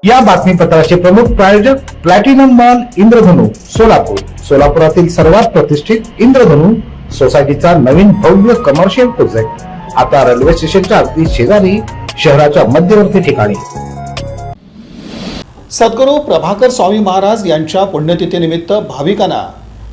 या बातमीपत्राचे प्रमुख प्रायोजक प्लॅटिनम मॉल इंद्रधनु सोलापूर. सोलापुरातील सर्वात प्रतिष्ठित इंद्रधनु सोसायटीचा नवीन भव्य कमर्शियल प्रोजेक्ट आता रेल्वे स्टेशनच्या अगदी शेजारी शहराच्या मध्यवर्ती ठिकाणी. सद्गुरू प्रभाकर स्वामी महाराज यांच्या पुण्यतिथीनिमित्त भाविकांना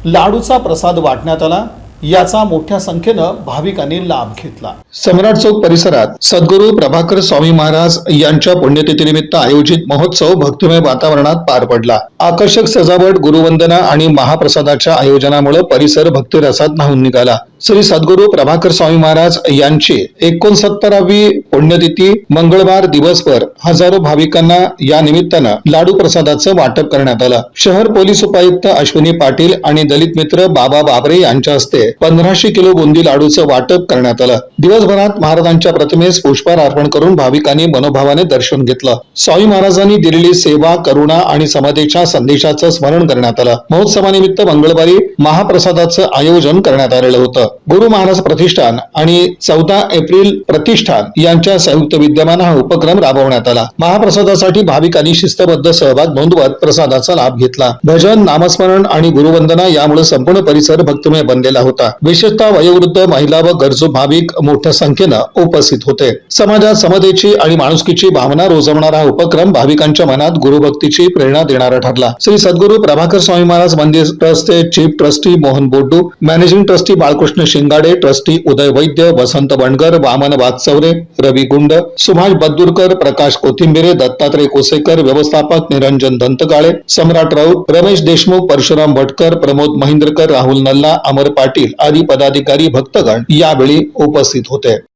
लाडूचा प्रसाद वाटण्यात आला. याचा मोठ्या संख्येनं भाविकांनी लाभ घेतला. सम्राट चौक परिसरात सद्गुरू प्रभाकर स्वामी महाराज यांच्या पुण्यतिथीनिमित्त आयोजित महोत्सव भक्तिमय वातावरणात पार पडला. आकर्षक सजावट, गुरुवंदना आणि महाप्रसादाच्या आयोजनामुळे परिसर भक्तिरसात न्हाऊन निघाला. श्री सद्गुरू प्रभाकर स्वामी महाराज यांची 69वी पुण्यतिथी मंगळवार दिवसभर हजारो भाविकांना या निमित्तानं लाडू प्रसादाचं वाटप करण्यात आलं. शहर पोलीस उपायुक्त अश्विनी पाटील आणि दलित मित्र बाबा बाबरे यांच्या हस्ते 1500 किलो बुंदी लाडूचं वाटप करण्यात आलं. दिवसभरात महाराजांच्या प्रतिमेस पुष्पहार अर्पण करून भाविकांनी मनोभावाने दर्शन घेतलं. स्वामी महाराजांनी दिलेली सेवा, करुणा आणि समतेच्या संदेशाचं स्मरण करण्यात आलं. महोत्सवानिमित्त मंगळवारी महाप्रसादाचं आयोजन करण्यात आलेलं होतं. गुरु महाराज प्रतिष्ठान आणि 14 एप्रिल प्रतिष्ठान यांच्या संयुक्त विद्यमान हा उपक्रम राबवण्यात आला. महाप्रसादासाठी भाविकांनी शिस्तबद्ध सहभाग नोंदवत प्रसादाचा लाभ घेतला. भजन, नामस्मरण आणि गुरुवंदना यामुळे संपूर्ण परिसर भक्तिमय बनलेला होता. विशेषतः वयोवृद्ध, महिला व गरजू भाविक मोठ्या संख्येनं उपस्थित होते. समाजात समतेची आणि माणुसकीची भावना रुजवणारा हा उपक्रम भाविकांच्या मनात गुरुभक्तीची प्रेरणा देणारा ठरला. श्री सद्गुरू प्रभाकर स्वामी महाराज मंदिर ट्रस्टचे chief trustee Mohan Boddu, managing trustee Balkrishna Shingade, trustee Uday Vaidya, Vasant Bangar, Waman Wagchaure, Ravi Gund, Subhash बद्दुरकर, प्रकाश कोथिंबिरे, दत्तात्रय कोसेकर, व्यवस्थापक निरंजन दंतकाळे, सम्राट राऊत, रमेश देशमुख, परशुराम भटकर, प्रमोद महिंद्रकर, राहुल नल्ला, अमर पाटील आदी पदाधिकारी, भक्तगण यावेळी उपस्थित होते.